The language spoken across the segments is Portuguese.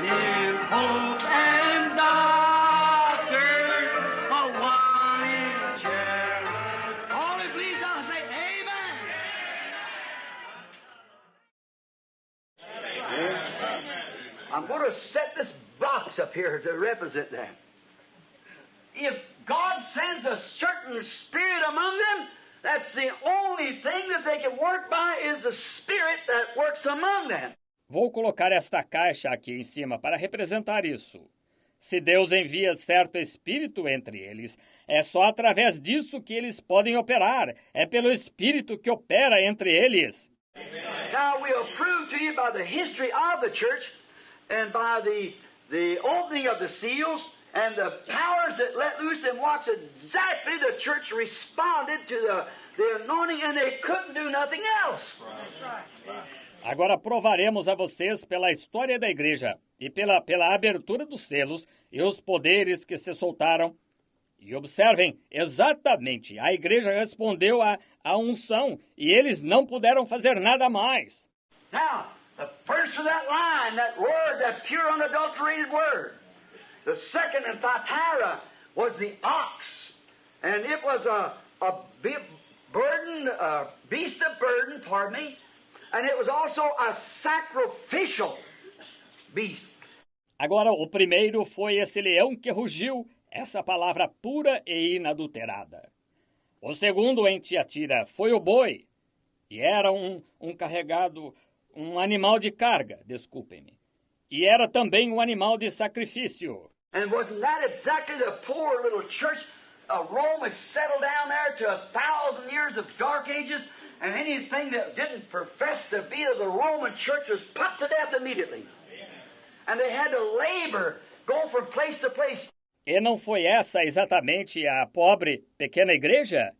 in hope and doctrine, a one in charity. All who believe now say amen. I'm going to set this box up here to represent that. If God sends a certain spirit among them, that's the only thing that they can work by is the spirit that works among them. Vou colocar esta caixa aqui em cima para representar isso. Se Deus envia certo espírito entre eles, é só através disso que eles podem operar. É pelo espírito que opera entre eles. Now we'll prove to you by the history of the church and by the opening of the seals and the powers that let loose and watch exactly the church responded to the anointing and they couldn't do nothing else. Agora provaremos a vocês pela história da igreja e pela abertura dos selos e os poderes que se soltaram. E observem, exatamente, a igreja respondeu à unção e eles não puderam fazer nada mais. Now, the first of that line, that word, that pure unadulterated word, the second in Thyatira was the ox, and it was a burden, a beast of burden, pardon me, and it was also a sacrificial beast. Agora, o primeiro foi esse leão que rugiu, essa palavra pura e inadulterada. O segundo em Tiatira foi o boi, e era um carregado, um animal de carga, desculpem-me. E era também um animal de sacrifício. And wasn't that exactly the poor little church? Rome had settled down there to 1,000 years of dark ages, and anything that didn't profess to be of the Roman church was put to death immediately. And they had to labor, go from place to place. E não foi essa exatamente a pobre, pequena igreja?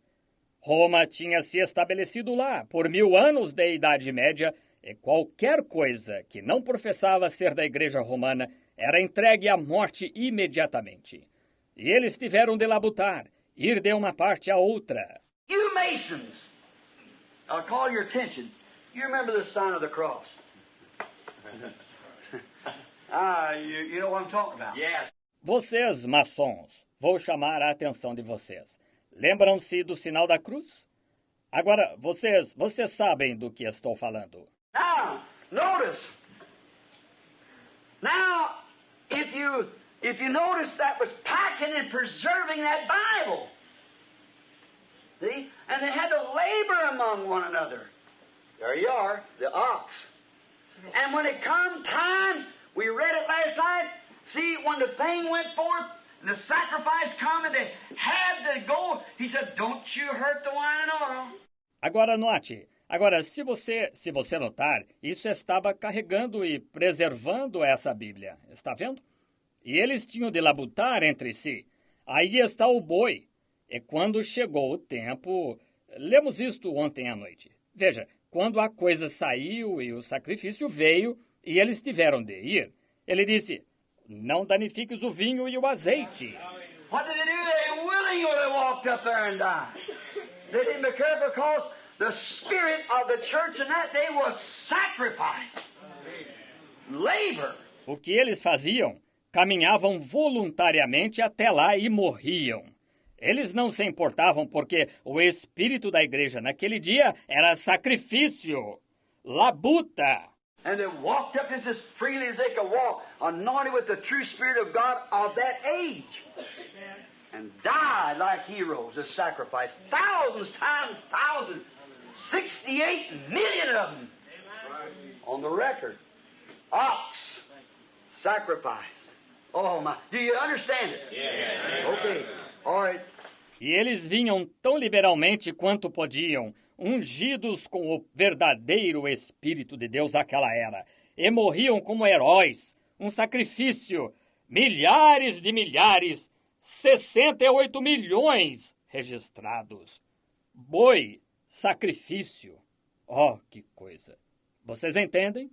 Roma tinha se estabelecido lá por 1000 anos da Idade Média, e qualquer coisa que não professava ser da igreja romana era entregue à morte imediatamente. E eles tiveram de labutar, ir de uma parte à outra. You Masons, I'll call your attention. You remember the sign of the cross? You know what I'm talking about? Yes. Vocês, maçons, vou chamar a atenção de vocês. Lembram-se do sinal da cruz? Agora, vocês sabem do que estou falando. Now, notice. Now, if you notice, that was packing and preserving that Bible. See? And they had to labor among one another. There you are, the ox. And when it come time, we read it last night, see, when the thing went forth, and the sacrifice come, and they had to go, he said, don't you hurt the wine and oil. Agora note. Agora, se você notar, isso estava carregando e preservando essa Bíblia. Está vendo? E eles tinham de labutar entre si. Aí está o boi. E quando chegou o tempo... Lemos isto ontem à noite. Veja, quando a coisa saiu e o sacrifício veio, e eles tiveram de ir, ele disse, não danifiques o vinho e o azeite. What did they do? They willingly walked up there and died. They didn't be careful because the spirit of the church in that day was sacrifice, labor. O que eles faziam? Caminhavam voluntariamente até lá e morriam. Eles não se importavam porque o espírito da igreja naquele dia era sacrifício, labuta. And they walked up as freely as they could walk, anointed with the true Spirit of God of that age. And died like heroes as sacrifice. Thousands times thousands. 68 million of them. On the record. Ox. Sacrifice. Oh my. Do you understand it? Yeah. Okay. All right. E eles vinham tão liberalmente quanto podiam, ungidos com o verdadeiro Espírito de Deus daquela era, e morriam como heróis, um sacrifício, milhares de milhares, 68 milhões registrados. Boi, sacrifício. Oh, que coisa. Vocês entendem?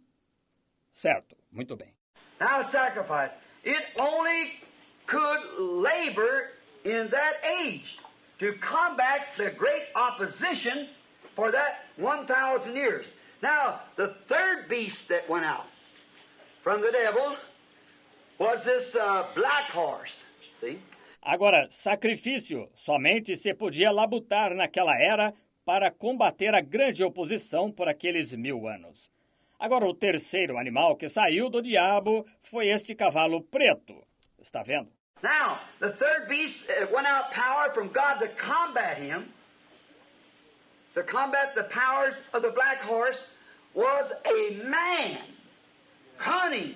Certo, muito bem. Now sacrifice. It only could labor in that age to combat the great opposition for that 1,000 years. Now, the third beast that went out from the devil was this black horse. See? Agora, sacrifício somente se podia labutar naquela era para combater a grande oposição por aqueles 1000 anos. Agora, o terceiro animal que saiu do diabo foi este cavalo preto. Está vendo? Now, the third beast went out power from God to combat him. To combat the powers of the black horse was a man, cunning,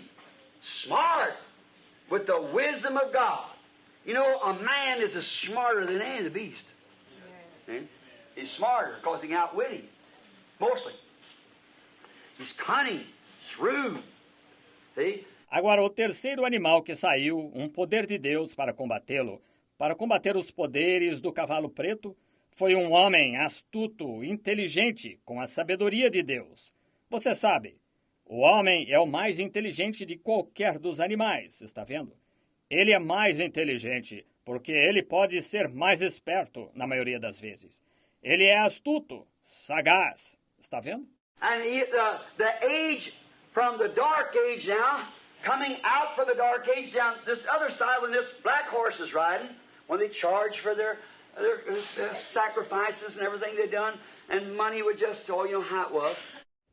smart, with the wisdom of God. You know, a man is smarter than any of the beasts. Yeah. He's smarter because he can outwit him, mostly. He's cunning, shrewd. See? Agora, o terceiro animal que saiu, um poder de Deus para combatê-lo, para combater os poderes do cavalo preto, foi um homem astuto, inteligente, com a sabedoria de Deus. Você sabe, o homem é o mais inteligente de qualquer dos animais, está vendo? Ele é mais inteligente, porque ele pode ser mais esperto, na maioria das vezes. Ele é astuto, sagaz, está vendo? And the age from the dark age now, coming out from the dark age down this other side when this black horse is riding, when they charge for their sacrifices and everything they done, and money would just, you know how it was.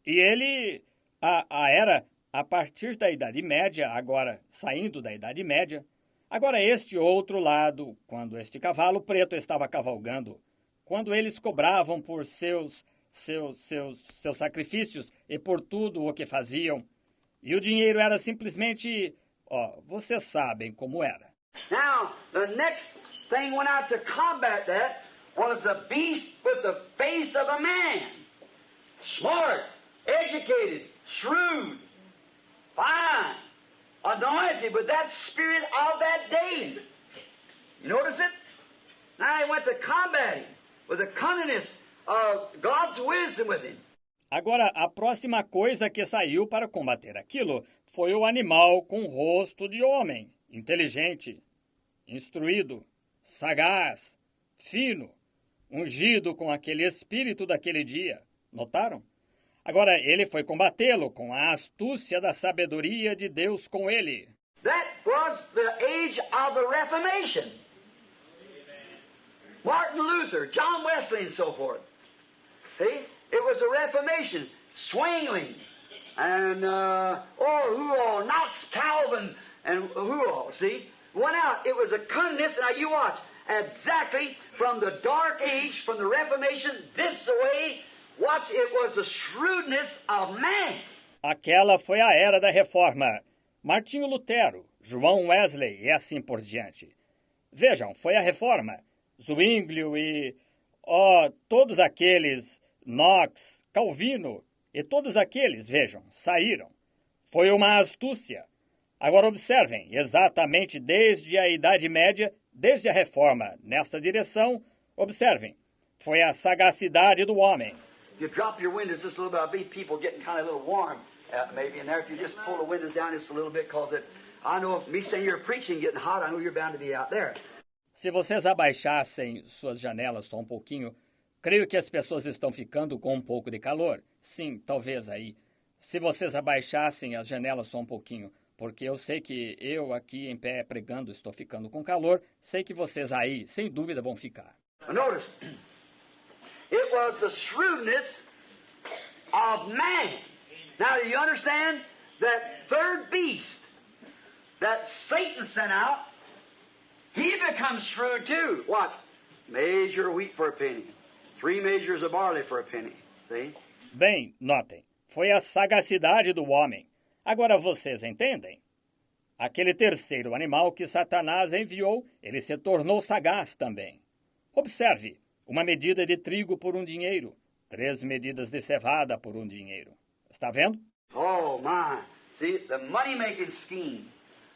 E ele, a era, a partir da Idade Média, agora saindo da Idade Média, agora este outro lado, quando este cavalo preto estava cavalgando, quando eles cobravam por seus sacrifícios e por tudo o que faziam, e o dinheiro era simplesmente, vocês sabem como era. Now, the next thing went out to combat that was a beast with the face of a man. Smart, educated, shrewd, fine, anointed with that spirit of that day. You notice it? Now he went to combat him with the cunningness of God's wisdom with him. Agora, a próxima coisa que saiu para combater aquilo foi o animal com rosto de homem, inteligente, instruído, sagaz, fino, ungido com aquele espírito daquele dia. Notaram? Agora, ele foi combatê-lo com a astúcia da sabedoria de Deus com ele. That was the age of the Reformation. Martin Luther, John Wesley, and so forth. See? It was the Reformation. Zwingli, and who all? Knox Calvin, and who all? See? Went out. It was a cunningness. Now you watch. Exactly from the dark age, from the Reformation, this way, watch, it was the shrewdness of man. Aquela foi a era da Reforma. Martinho Lutero, João Wesley e assim por diante. Vejam, foi a Reforma. Zwingli e todos aqueles, Knox, Calvino e todos aqueles, vejam, saíram. Foi uma astúcia. Agora observem, exatamente desde a Idade Média, desde a Reforma, nesta direção, observem, foi a sagacidade do homem. You drop your windows just a little bit, I'll be people getting kind of a little warm, maybe in there. If you just pull the windows down just a little bit, because I know me staying here preaching, getting hot, I know you're bound to be out there. Se vocês abaixassem suas janelas só um pouquinho, creio que as pessoas estão ficando com um pouco de calor. Sim, talvez aí. Se vocês abaixassem as janelas só um pouquinho, porque eu sei que eu aqui em pé pregando estou ficando com calor, sei que vocês aí, sem dúvida, vão ficar. Notice, it was the shrewdness of man. Now, do you understand that third beast that Satan sent out, he becomes shrewd too. What? Measure wheat for a penny. 3 measures of barley for a penny. See? Bem, notem, foi a sagacidade do homem. Agora vocês entendem? Aquele terceiro animal que Satanás enviou, ele se tornou sagaz também. Observe, uma medida de trigo por um dinheiro, 3 medidas de cevada por um dinheiro. Está vendo? Oh, my. See, the money-making scheme,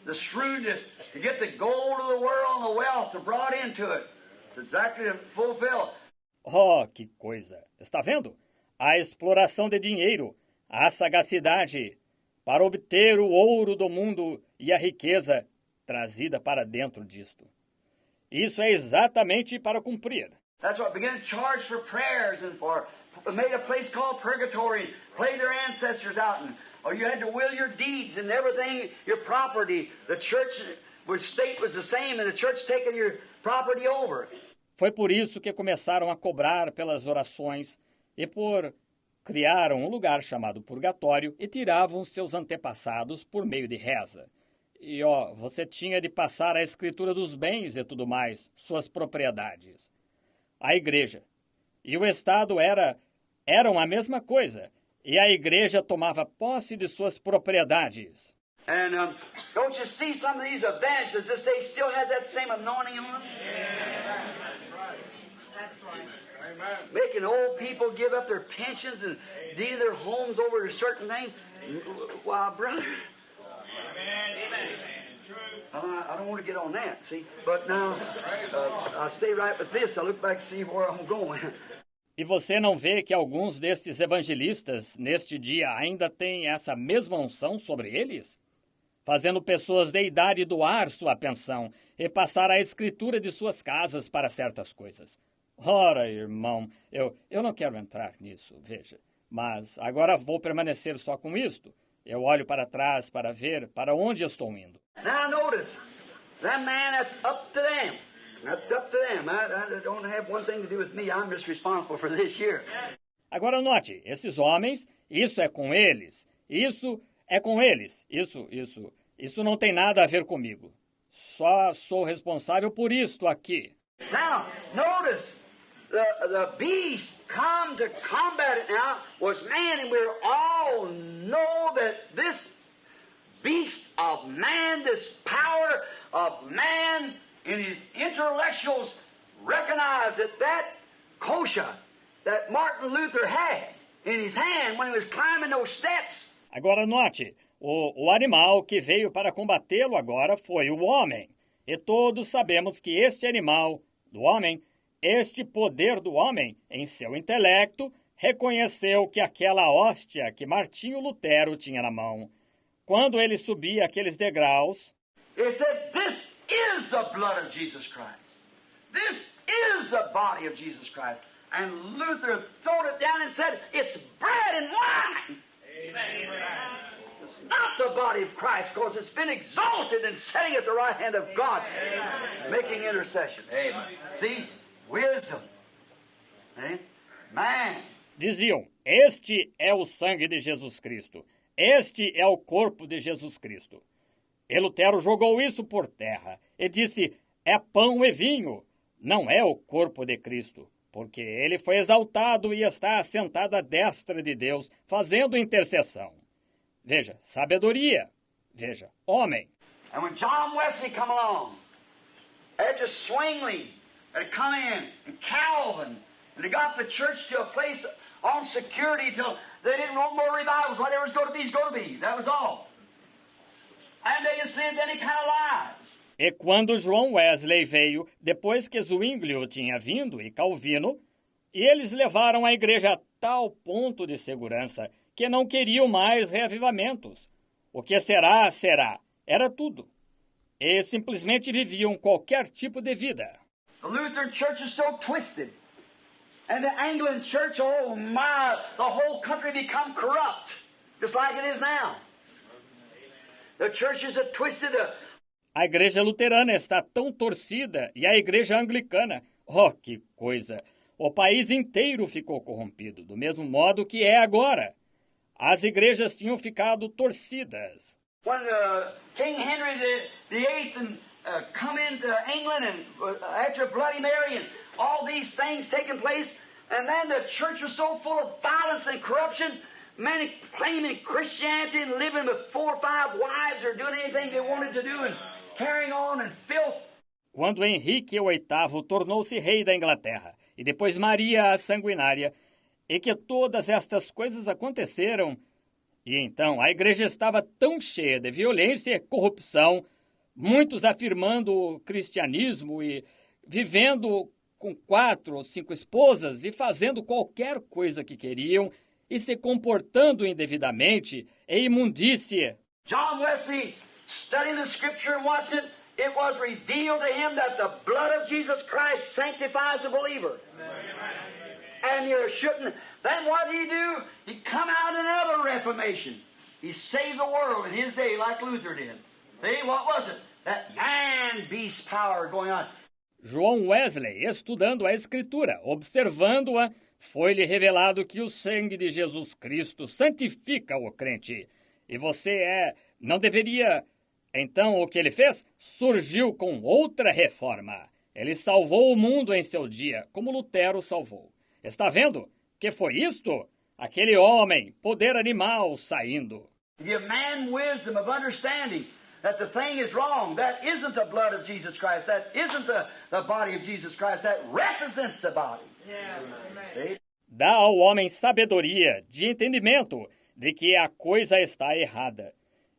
the shrewdness to get the gold of the world and the wealth brought into it. It's exactly to fulfill. Oh, que coisa! Está vendo? A exploração de dinheiro, a sagacidade para obter o ouro do mundo e a riqueza trazida para dentro disto. Isso é exatamente para cumprir. That's what began to charge for prayers and for made a place called purgatory, played their ancestors out and or you had to will your deeds and everything, your property. The church state was the same, and the church taking your property over. Foi por isso que começaram a cobrar pelas orações e por criaram um lugar chamado purgatório e tiravam seus antepassados por meio de reza. E você tinha de passar a escritura dos bens e tudo mais, suas propriedades. A igreja e o Estado eram a mesma coisa, e a igreja tomava posse de suas propriedades. And don't you see some of these evangelists this day still has that same anointing on them? That's right. Making old people give up their pensions and deed their homes over to certain things. Why, brother, I don't want to get on that, see. But now, I'll stay right with this. I'll look back and see where I'm going. E você não vê que alguns destes evangelistas, neste dia, ainda têm essa mesma unção sobre eles? Fazendo pessoas de idade doar sua pensão e passar a escritura de suas casas para certas coisas. Ora, irmão, eu não quero entrar nisso, veja. Mas agora vou permanecer só com isto. Eu olho para trás para ver para onde estou indo. Now notice, that man, that's up to them. That's up to them. I don't have one thing to do with me. I'm just responsible for this here. Agora note, esses homens, isso é com eles. Isso é com eles. Isso não tem nada a ver comigo. Só sou responsável por isto aqui. Now, notice, the beast come to combat it now was man, and we all know that this beast of man, this power of man in his intellectuals recognize that kosher that Martin Luther had in his hand when he was climbing those steps. Agora note, o animal que veio para combatê-lo agora foi o homem. E todos sabemos que este animal, do homem, este poder do homem, em seu intelecto, reconheceu que aquela hóstia que Martinho Lutero tinha na mão, quando ele subia aqueles degraus, He said, "This is the blood of Jesus Christ. This is the body of Jesus Christ." And Luther threw it down and said, "It's bread and wine." Amen. It's not the body of Christ, because it's been exalted and sitting at the right hand of God, making intercession. Amen. See, wisdom. Man. diziam, este é o sangue de Jesus Cristo, este é o corpo de Jesus Cristo. E Lutero jogou isso por terra e disse, é pão e vinho, não é o corpo de Cristo, porque ele foi exaltado e está assentado à destra de Deus, fazendo intercessão. Veja, sabedoria. Veja, homem. And when John Wesley come along, after Zwingli had come in, and Calvin, and they got the church to a place on security till they didn't want more revivals. Whatever was going to be is going to be. That was all. And they just lived any kind of lives. E quando João Wesley veio, depois que Zwinglio tinha vindo e Calvino, e eles levaram a igreja a tal ponto de segurança que não queriam mais reavivamentos. O que será, será. Era tudo. E simplesmente viviam qualquer tipo de vida. The Lutheran Church is so twisted. And the Anglican Church, oh my, the whole country become corrupt, just like it is now. The churches are twisted up. A igreja luterana está tão torcida e a igreja anglicana, oh, que coisa! O país inteiro ficou corrompido, do mesmo modo que é agora. As igrejas tinham ficado torcidas. When King Henry VIII come into England and after Bloody Mary and all these things taking place, and then the church was so full of violence and corruption, many claiming Christianity and living with 4 or 5 wives or doing anything they wanted to do and carrying on in filth. Quando Henrique VIII tornou-se rei da Inglaterra, e depois Maria a Sanguinária, e que todas estas coisas aconteceram, e então a igreja estava tão cheia de violência e corrupção, muitos afirmando o cristianismo e vivendo com 4 ou 5 esposas e fazendo qualquer coisa que queriam e se comportando indevidamente e imundície. John Wesley, studying the Scripture and watching it, it was revealed to him that the blood of Jesus Christ sanctifies the believer. And you shouldn't. Then what did he do? He come out in another Reformation. He saved the world in his day like Luther did. See, what was it? That man-beast power going on. João Wesley, estudando a Escritura, observando-a, foi-lhe revelado que o sangue de Jesus Cristo santifica o crente. E você não deveria... Então, o que ele fez? Surgiu com outra reforma. Ele salvou o mundo em seu dia, como Lutero salvou. Está vendo? Que foi isto? Aquele homem, poder animal, saindo. Give man wisdom of understanding that the thing is wrong. That isn't the blood of Jesus Christ. That isn't the body of Jesus Christ. That represents the body. Yeah. Dá ao homem sabedoria, de entendimento, de que a coisa está errada.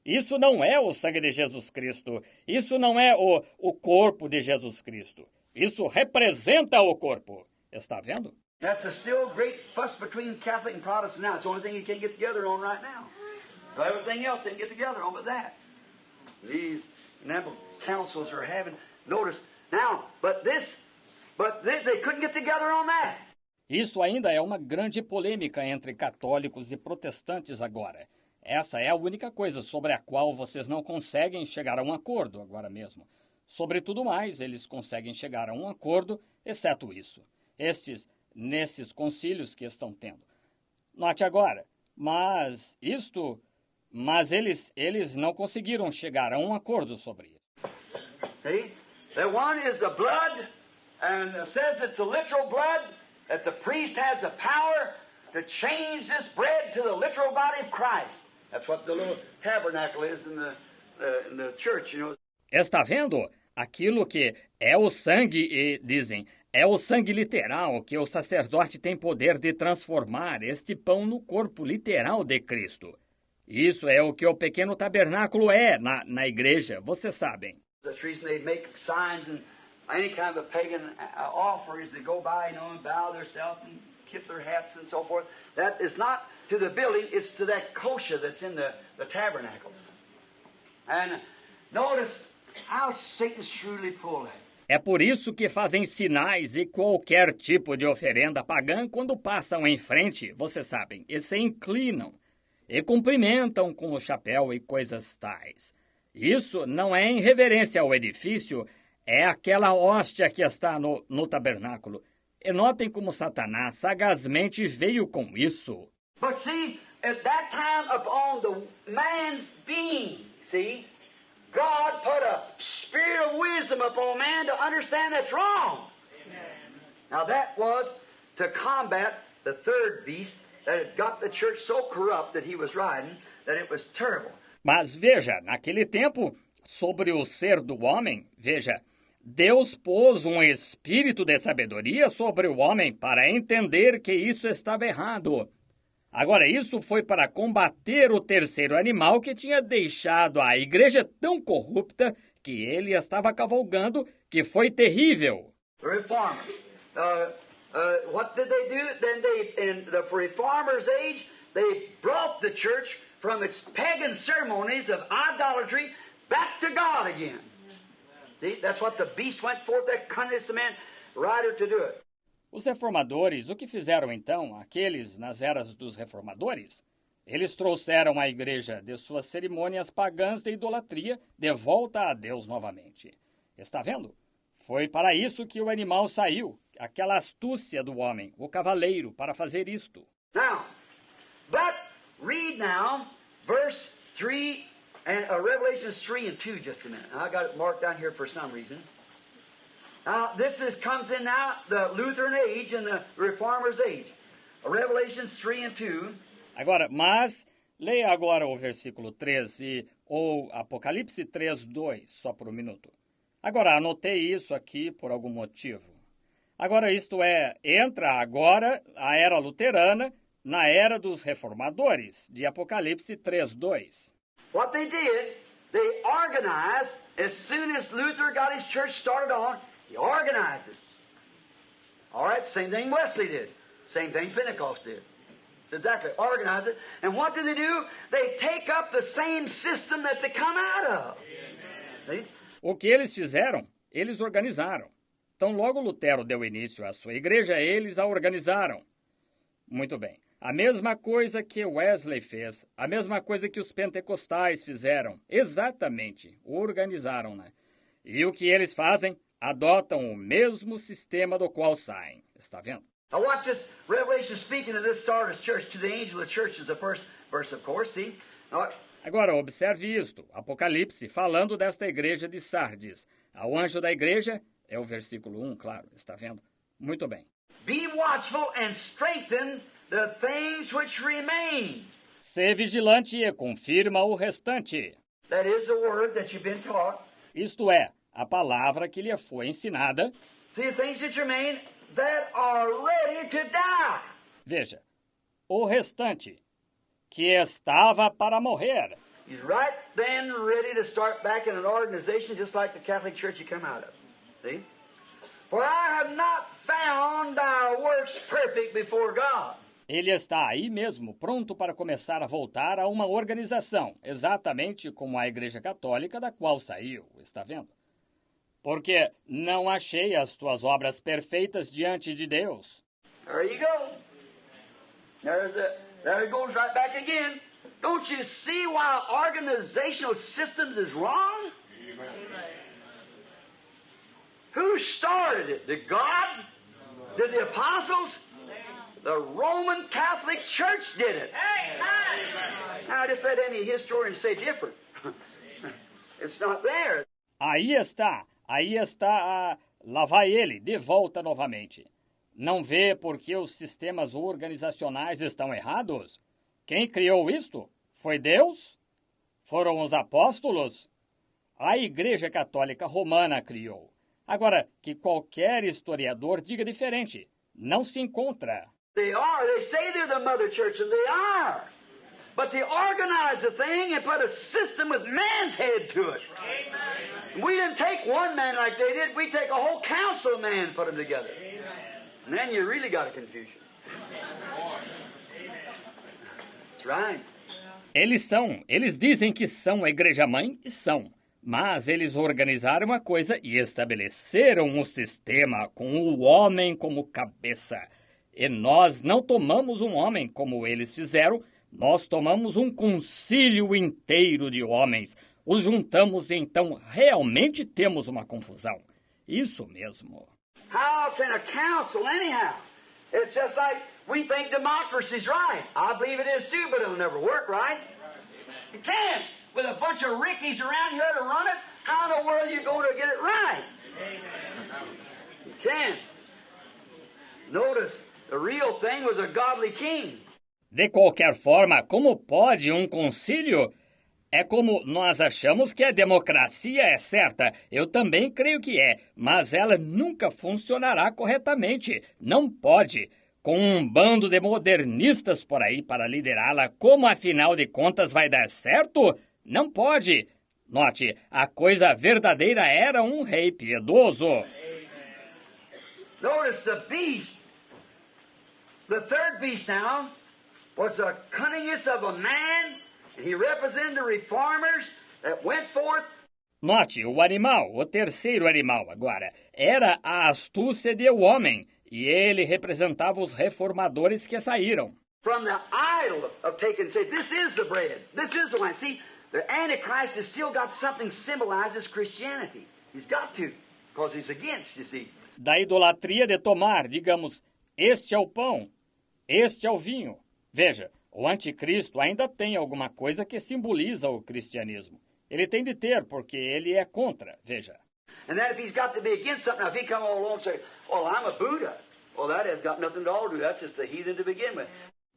Isso não é o sangue de Jesus Cristo. Isso não é o corpo de Jesus Cristo. Isso representa o corpo. Está vendo? That's a still great fuss between Catholic and Protestant now. It's the only thing you can't get together on right now. So everything else they can get together on but that. These councils are having, notice, now, but they couldn't get together on that. Isso ainda é uma grande polêmica entre católicos e protestantes agora. Essa é a única coisa sobre a qual vocês não conseguem chegar a um acordo agora mesmo. Sobre tudo mais, eles conseguem chegar a um acordo, exceto isso. Nesses concílios que estão tendo. Note agora, mas eles não conseguiram chegar a um acordo sobre isso. See? The one is the blood, and it says it's a literal blood, that the priest has the power to change this bread to the literal body of Christ. That's what the little tabernacle is in the church, you know. Está vendo? Aquilo que é o sangue, e dizem, é o sangue literal que o sacerdote tem poder de transformar este pão no corpo literal de Cristo. Isso é o que o pequeno tabernáculo é na igreja, vocês sabem. That's the reason they make signs and any kind of a pagan offerings that go by, you know, and bow themselves and tip their hats and so forth. That is not to the building, it's to that kosher that's in the tabernacle. And notice how Satan shrewdly pulled that. É por isso que fazem sinais e qualquer tipo de oferenda pagã quando passam em frente, vocês sabem, e se inclinam, e cumprimentam com o chapéu e coisas tais. Isso não é em reverência ao edifício, é aquela hóstia que está no tabernáculo. E notem como Satanás sagazmente veio com isso. But see, at that time upon the man's being, see, God put a spirit of wisdom upon man to understand that's wrong. Amen. Now that was to combat the third beast that had got the church so corrupt that he was riding that it was terrible. Mas veja, naquele tempo, sobre o ser do homem, veja, Deus pôs um espírito de sabedoria sobre o homem para entender que isso estava errado. Agora, isso foi para combater o terceiro animal que tinha deixado a igreja tão corrupta que ele estava cavalgando, que foi terrível. The reformers. What did they do? Then in the reformers' age, they brought the church from its pagan ceremonies of idolatry back to God again. See, that's what the beast went forth, that cunning man rider to do it. Os reformadores, o que fizeram então, aqueles nas eras dos reformadores? Eles trouxeram a igreja de suas cerimônias pagãs de idolatria de volta a Deus novamente. Está vendo? Foi para isso que o animal saiu, aquela astúcia do homem, o cavaleiro, para fazer isto. Now, but read now, verse 3, and Revelations 3 and 2 just a minute. I got it marked down here for some reason. Now, comes in now, the Lutheran age and the Reformers' age. Revelations 3 and 2. Agora, mas, leia agora o versículo 3 ou Apocalipse 3, 2, só por um minuto. Agora, anotei isso aqui por algum motivo. Agora, isto entra agora a era luterana na era dos reformadores, de Apocalipse 3, 2. What they did, they organized, as soon as Luther got his church started on, he organized it. All right, same thing Wesley did. Same thing Pentecost did. Exactly, organize it. And what do? They take up the same system that they come out of. See? O que eles fizeram? Eles organizaram. Então, logo Lutero deu início à sua igreja, eles a organizaram. Muito bem. A mesma coisa que Wesley fez, a mesma coisa que os pentecostais fizeram, exatamente, organizaram, né? E o que eles fazem? Adotam o mesmo sistema do qual saem. Está vendo? Now watch this. Revelation speaking to this Sardis church, to the angel of the church is the first verse, of course, see? Now, Agora, observe isto. Apocalipse, falando desta igreja de Sardes. Ao anjo da igreja, é o versículo 1, claro, está vendo? Muito bem. be watchful and strengthen the things which remain. Sê vigilante e confirma o restante. That is the word that you've been taught. Isto é, a palavra que lhe foi ensinada. See, the things that remain that are ready to die. Veja, o restante, que estava para morrer. He's right then ready to start back in an organization just like the Catholic Church you come out of. See? For I have not found thy works perfect before God. Ele está aí mesmo, pronto para começar a voltar a uma organização, exatamente como a Igreja Católica da qual saiu, está vendo? Porque não achei as tuas obras perfeitas diante de Deus. There you go. There it goes right back again. Don't you see why organizational systems is wrong? Who started it? Did God? Did the apostles? The Roman Catholic Church did it. Now just let any historian say different. It's not there. Aí está lá vai ele, de volta novamente. Não vê por que os sistemas organizacionais estão errados? Quem criou isto? Foi Deus? Foram os apóstolos? A Igreja Católica Romana criou. Agora, que qualquer historiador diga diferente, não se encontra. They are. They say they're the mother church, and they are. But they organize the thing and put a system with man's head to it. Amen. We didn't take one man like they did. We take a whole council of men and put them together. And then you really got a confusion. That's right. Eles dizem que são a igreja-mãe e são. Mas eles organizaram a coisa e estabeleceram um sistema com o homem como cabeça. E nós não tomamos um homem como eles fizeram, nós tomamos um concílio inteiro de homens. Os juntamos e então realmente temos uma confusão. Isso mesmo. How can a council anyhow? It's just like we think democracy's right. I believe it is too, but it'll never work right. It can't. With a bunch of rickies around here to run it, how in the world are you going to get it right? You can't. Notice, the real thing was a godly king. De qualquer forma, como pode um concílio? É como nós achamos que a democracia é certa. Eu também creio que é, mas ela nunca funcionará corretamente. Não pode. Com um bando de modernistas por aí para liderá-la, como afinal de contas vai dar certo? Não pode. Note, a coisa verdadeira era um rei piedoso. Notice the beast. The third beast now was the cunningest of a man, and he represented the reformers that went forth. Note, o animal, o terceiro animal agora, era a astúcia de um homem, e ele representava os reformadores que saíram. From the idol of taking, say, this is the bread, this is the wine. See, the Antichrist has still got something symbolized as Christianity. He's got to, because he's against, you see. Da idolatria de tomar, digamos, este é o pão, este é o vinho. Veja, o anticristo ainda tem alguma coisa que simboliza o cristianismo. Ele tem de ter, porque ele é contra, veja. And then if he's got to be against something, now if he come all along and say, oh, I'm a Buddha. Well, that has got nothing to all do. That's just a heathen to begin with.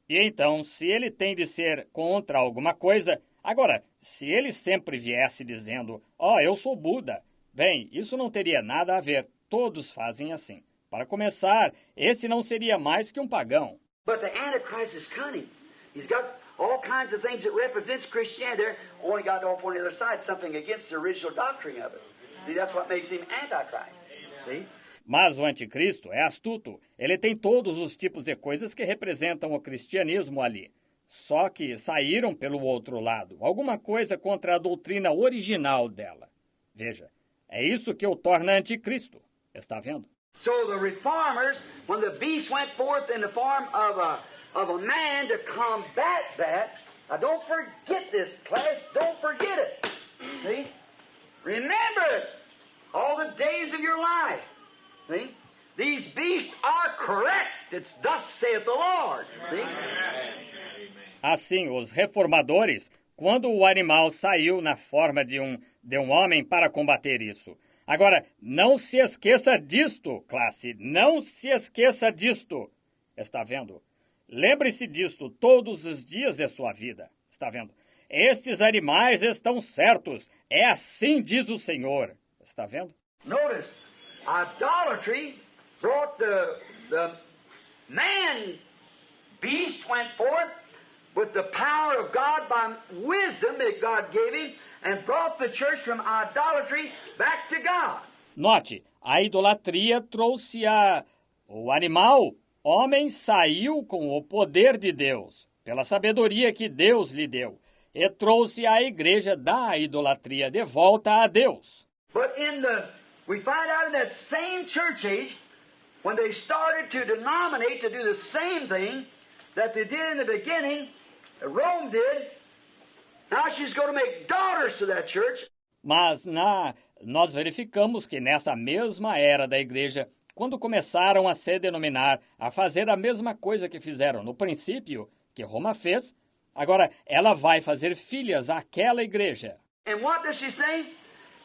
E então, se ele tem de ser contra alguma coisa, agora, se ele sempre viesse dizendo, eu sou Buda, bem, isso não teria nada a ver. Todos fazem assim. Para começar, esse não seria mais que um pagão. But the Antichrist is cunning. He's got all kinds of things that represents Christianity there. Only got off on the other side, something against the original doctrine of it. See, that's what makes him Antichrist. See? Mas o anticristo é astuto. Ele tem todos os tipos de coisas que representam o cristianismo ali. Só que saíram pelo outro lado. Alguma coisa contra a doutrina original dela. Veja, é isso que o torna anticristo. Está vendo? So the reformers, when the beast went forth in the form of of a man to combat that. Now don't forget this, class. Don't forget it. See? Remember it all the days of your life. See? These beasts are correct. It's thus saith the Lord. See? Assim, os reformadores, quando o animal saiu na forma de um homem para combater isso. Agora, não se esqueça disto, classe, não se esqueça disto. Está vendo? Lembre-se disto todos os dias de sua vida. Está vendo? Estes animais estão certos. É assim diz o Senhor. Está vendo? Notice, idolatry brought the man beast went forth with the power of God by wisdom that God gave him and brought the church from idolatry back to God. Note, a idolatria trouxe o animal. Homem saiu com o poder de Deus, pela sabedoria que Deus lhe deu, e trouxe a igreja da idolatria de volta a Deus. But we find out in that same church age, when they started to denominate to do the same thing that they did in the beginning, Rome did, now she's going to make daughters to that church. Mas nós verificamos que nessa mesma era da igreja, quando começaram a se denominar, a fazer a mesma coisa que fizeram no princípio, que Roma fez, agora ela vai fazer filhas àquela igreja. And what does she say?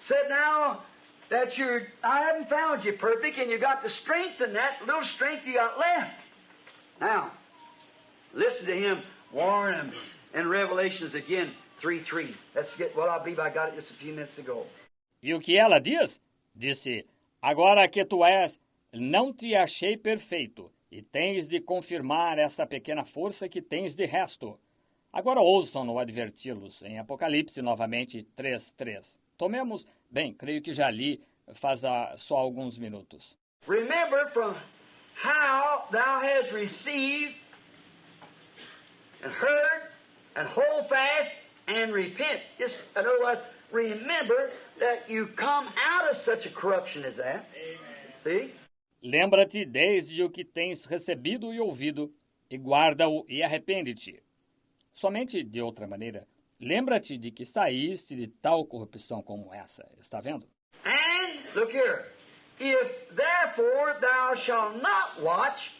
Said now that I haven't found you perfect and you got the strength in that little strength you got left. Now, listen to him warn him in Revelations again, 3:3. Let's get, well, I believe I got it just a few minutes ago. E o que ela diz? Disse, agora que tu és, não te achei perfeito, e tens de confirmar essa pequena força que tens de resto. Agora ouçam-no adverti-los em Apocalipse novamente 3:3. Tomemos, bem, creio que já li faz só alguns minutos. Remember from how thou hast received and heard and hold fast and repent. Just in other words, remember that you come out of such a corruption as that. Amen. See? Lembra-te desde o que tens recebido e ouvido, e guarda-o e arrepende-te. Somente de outra maneira, lembra-te de que saíste de tal corrupção como essa. Está vendo? And, look here, if therefore thou shalt not watch,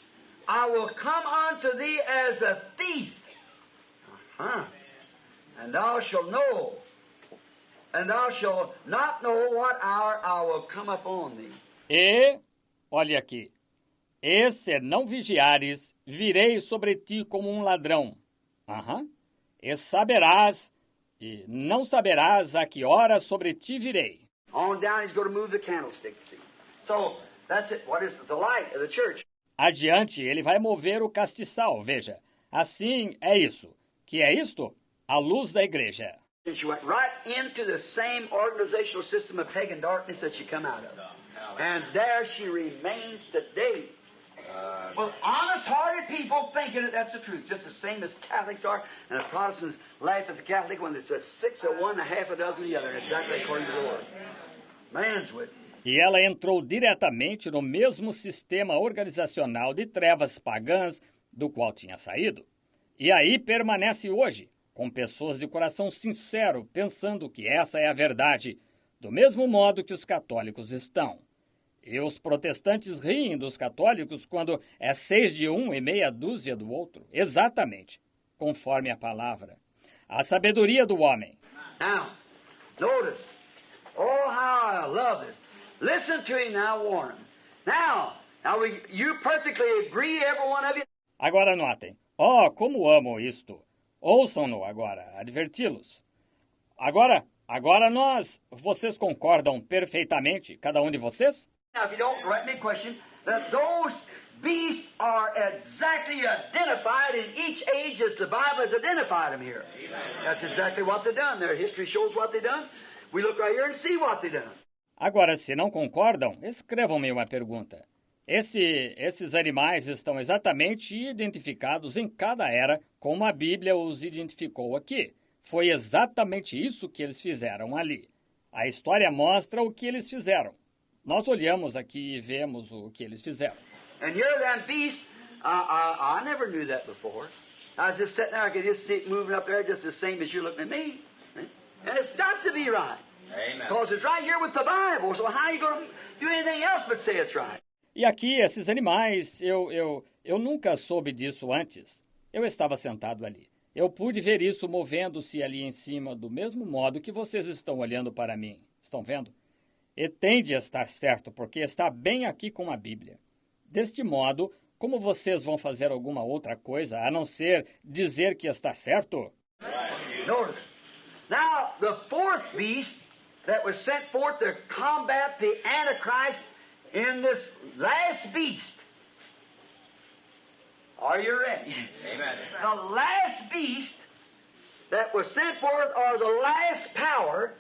I will come unto thee as a thief. And thou shalt know, and thou shalt not know what hour I will come upon thee. E, olha aqui, e se não vigiares, virei sobre ti como um ladrão. E não saberás a que hora sobre ti virei. On down, he's going to move the candlestick, see. So, that's it. What is the light of the church? Adiante, ele vai mover o castiçal, veja. Assim é isso. Que é isto? A luz da igreja. And she went right into the same organizational system of pagan darkness that she come out of. And there she remains today. Well, honest-hearted people thinking that that's the truth, just the same as Catholics are, and the Protestants laugh at the Catholic when it's a 6 of one and a half a dozen of the other, exactly according to the Lord. Man's wisdom. E ela entrou diretamente no mesmo sistema organizacional de trevas pagãs do qual tinha saído. E aí permanece hoje, com pessoas de coração sincero, pensando que essa é a verdade, do mesmo modo que os católicos estão. E os protestantes riem dos católicos quando é 6 de um e meia dúzia do outro. Exatamente, conforme a palavra. A sabedoria do homem. Now, notice, oh, how I love this. Listen to him now, warn him. Now you perfectly agree, every one of you. Agora notem. Oh, como amo isto. Ouçam-no agora, adverti-los. Agora vocês concordam perfeitamente, cada um de vocês? Now, if you don't, let me question, that those beasts are exactly identified in each age as the Bible has identified them here. Amen. That's exactly what they've done. Their history shows what they've done. We look right here and see what they've done. Agora, se não concordam, escrevam-me uma pergunta. Esses animais estão exatamente identificados em cada era, como a Bíblia os identificou aqui. Foi exatamente isso que eles fizeram ali. A história mostra o que eles fizeram. Nós olhamos aqui e vemos o que eles fizeram. And here them beasts I never knew that before. I was just sitting there, I could just see it moving up there just the same as you're looking at me. And it's got to be right. Amen. Because it's right here with the Bible, so how are you going to do anything else but say it's right? E aqui, esses animais, eu nunca soube disso antes. Eu estava sentado ali. Eu pude ver isso movendo-se ali em cima do mesmo modo que vocês estão olhando para mim. Estão vendo? E tem de estar certo, porque está bem aqui com a Bíblia. Deste modo, como vocês vão fazer alguma outra coisa, a não ser dizer que está certo? Notice. Now, the fourth beast that was sent forth to combat the Antichrist in this last beast. Are you ready? Amen. The last beast that was sent forth, or the last power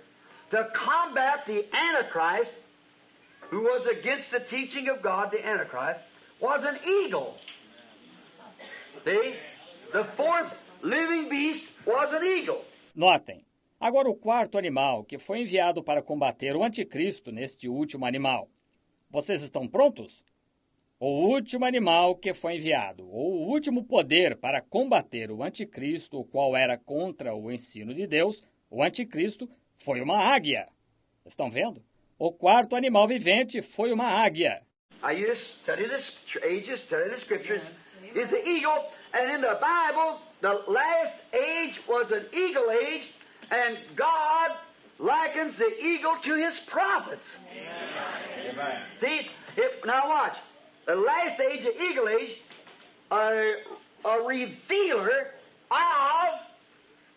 to combat the Antichrist, who was against the teaching of God, the Antichrist, was an eagle. See? The fourth living beast was an eagle. Notem. Agora o quarto animal que foi enviado para combater o anticristo neste último animal. Vocês estão prontos? O último animal que foi enviado, ou o último poder para combater o anticristo, o qual era contra o ensino de Deus, o anticristo, foi uma águia. Estão vendo? O quarto animal vivente foi uma águia. You just study the ages, study the scriptures. It's the eagle, and in the Bible, the last age was an eagle age, and God likens the eagle to His prophets. Amen. See, now watch. The last age, the eagle age, a revealer of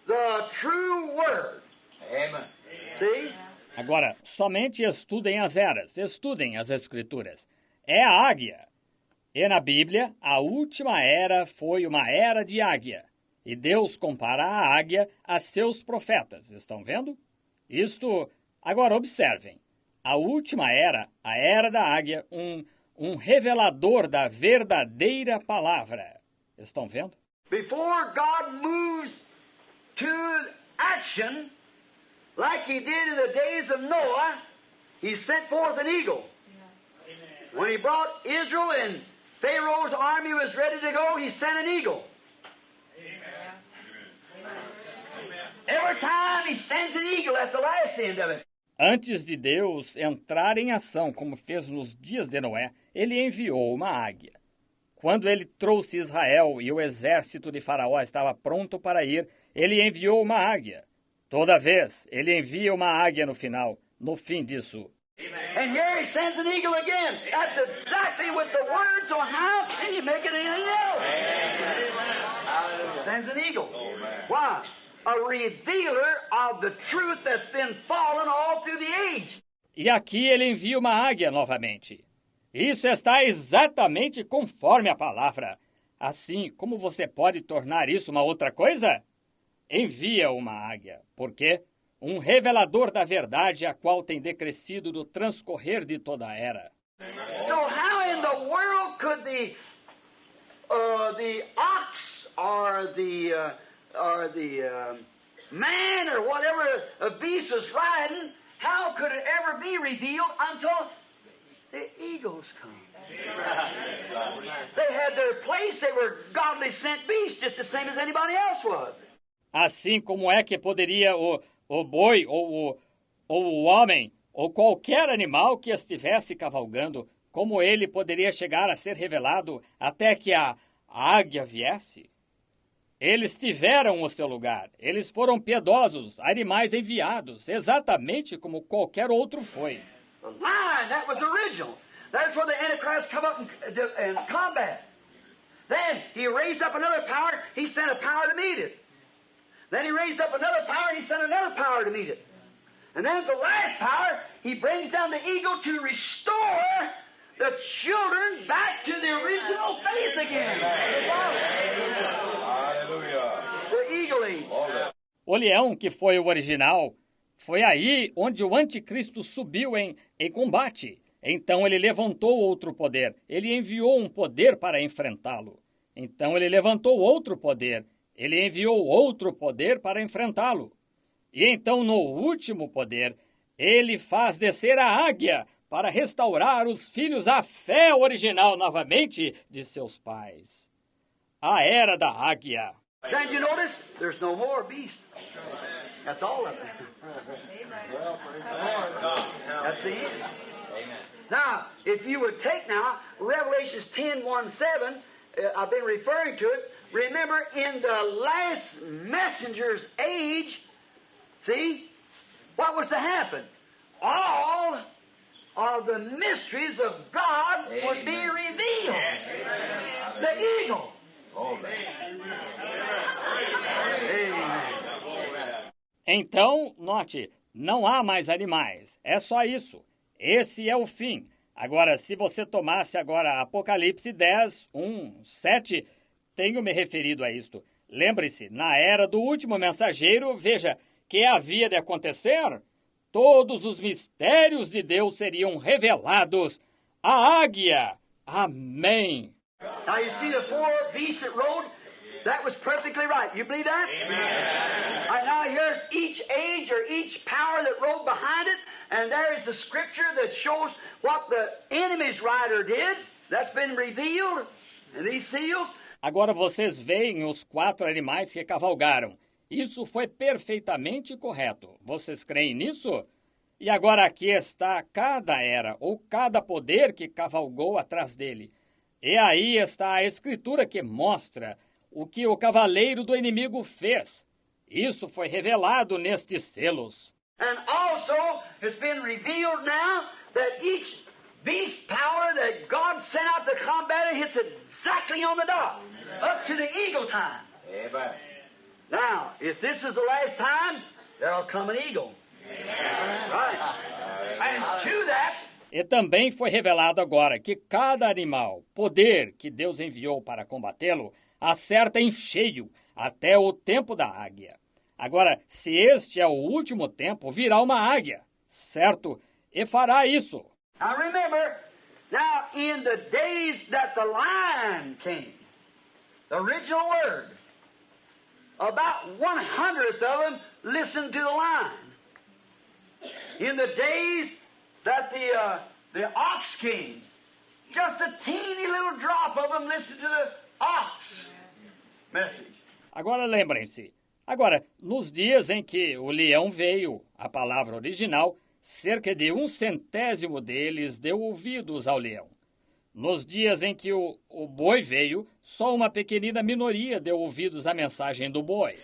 the true word. Amen. See? Agora, somente estudem as eras, estudem as escrituras. É a águia. E na Bíblia, a última era foi uma era de águia. E Deus compara a águia a seus profetas. Estão vendo? Isto, agora observem. A última era, a era da águia, um revelador da verdadeira palavra. Estão vendo? Before God moves to action, like He did in the days of Noah, He sent forth an eagle. When He brought Israel and Pharaoh's army was ready to go, He sent an eagle. Every time He sends an eagle at the last end of it. Antes de Deus entrar em ação, como fez nos dias de Noé, Ele enviou uma águia. Quando Ele trouxe Israel e o exército de Faraó estava pronto para ir, Ele enviou uma águia. Toda vez, Ele envia uma águia no final, no fim disso. And here He sends an eagle again. That's exactly with the word, so how can you make it anything else? He sends an eagle. Why? A revealer of the truth that's been fallen all through the age. E aqui Ele envia uma águia novamente. Isso está exatamente conforme a palavra. Assim, como você pode tornar isso uma outra coisa? Envia uma águia. Por quê? Um revelador da verdade, a qual tem decrescido do transcorrer de toda a era. So how in the world could the ox or the man or whatever a beast was riding, how could it ever be revealed until the eagles come? They had their place. They were godly sent beasts, just the same as anybody else was. Assim como é que poderia o boi ou o homem ou qualquer animal que estivesse cavalgando, como ele poderia chegar a ser revelado até que a águia viesse? Eles tiveram o seu lugar. Eles foram piedosos, animais enviados, exatamente como qualquer outro foi. The lion, that was original. That's where the Antichrist come up and combat. Then He raised up another power. He sent a power to meet it. Then He raised up another power, and He sent another power to meet it. And then the last power, He brings down the eagle to restore the children back to the original faith again. Hallelujah. The eagle age. O leão, que foi o original, foi aí onde o anticristo subiu em combate. Então ele levantou outro poder. Ele enviou um poder para enfrentá-lo. Então ele levantou outro poder. Ele enviou outro poder para enfrentá-lo. E então, no último poder, ele faz descer a águia para restaurar os filhos à fé original novamente de seus pais. A era da águia. Then you notice there's no more beast. That's all of it. That's the end. Now, if you would take now Revelations 10:1-7, I've been referring to it. Remember, in the last messenger's age, see, what was to happen? All of the mysteries of God would be revealed. The eagle. Então, note, não há mais animais. É só isso. Esse é o fim. Agora, se você tomasse agora Apocalipse 10:1-7, tenho me referido a isto. Lembre-se, na era do último mensageiro, veja, que havia de acontecer? Todos os mistérios de Deus seriam revelados à águia. Amém. Now you see the four beasts that rode? That was perfectly right. You believe that? Amen. And now here's each age or each power that rode behind it, and there is the scripture that shows what the enemy's rider did. That's been revealed in these seals. Agora vocês veem os 4 animais que cavalgaram. Isso foi perfeitamente correto. Vocês creem nisso? E agora aqui está cada era ou cada poder que cavalgou atrás dele. E aí está a escritura que mostra o que o cavaleiro do inimigo fez. Isso foi revelado nestes selos. And also has been revealed now that each beast power that God sent out to combat it hits exactly on the dot, up to the eagle time. Amen. Now, if this is the last time, there'll come an eagle. Right. And to that, e também foi revelado agora que cada animal, poder que Deus enviou para combatê-lo, acerta em cheio até o tempo da águia. Agora, se este é o último tempo, virá uma águia, certo? E fará isso. Now remember, now in the days that the lion came, the original word, about 100th of them listened to the lion. In the days that the ox came, just a teeny little drop of them listened to the ox message. Agora lembrem-se. Agora, nos dias em que o leão veio, a palavra original, cerca de 1/100º deles deu ouvidos ao leão. Nos dias em que o boi veio, só uma pequenina minoria deu ouvidos à mensagem do boi.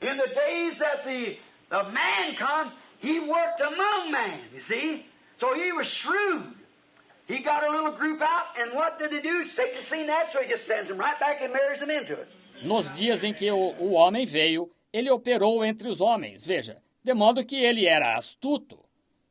In the days that the man come, he worked among man, you see? So he was shrewd. He got a little group out, and what did he do? Satan seen that, so he just sends them right back and marries them into it. Nos dias em que o homem veio, ele operou entre os homens, veja, de modo que ele era astuto.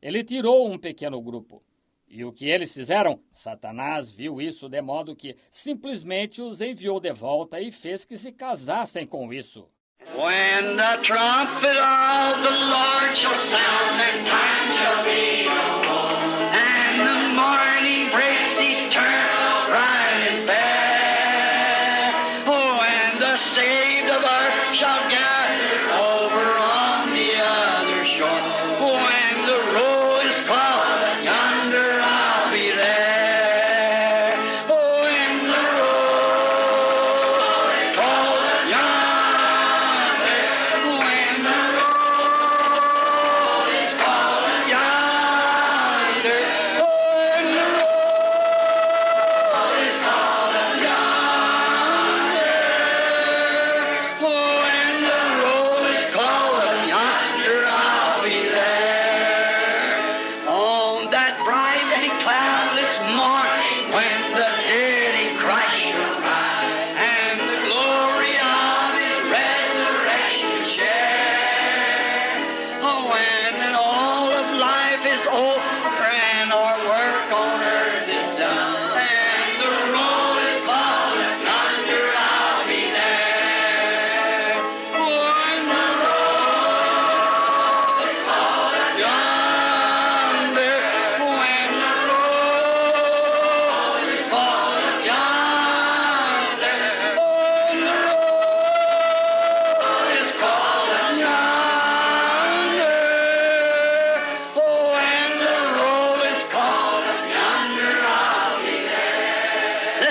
Ele tirou um pequeno grupo. E o que eles fizeram? Satanás viu isso de modo que simplesmente os enviou de volta e fez que se casassem com isso. When the trumpet of the Lord shall sound, and time shall be no more, and the morning breaks eternal, bright and fair. Oh, and the saved of earth shall gather over on the other shore. When the roll is called, yonder I'll be there. Oh, when the roll is called, yonder, when the roll is called, yonder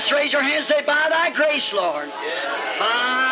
Let's raise our hands and say, by thy grace, Lord. By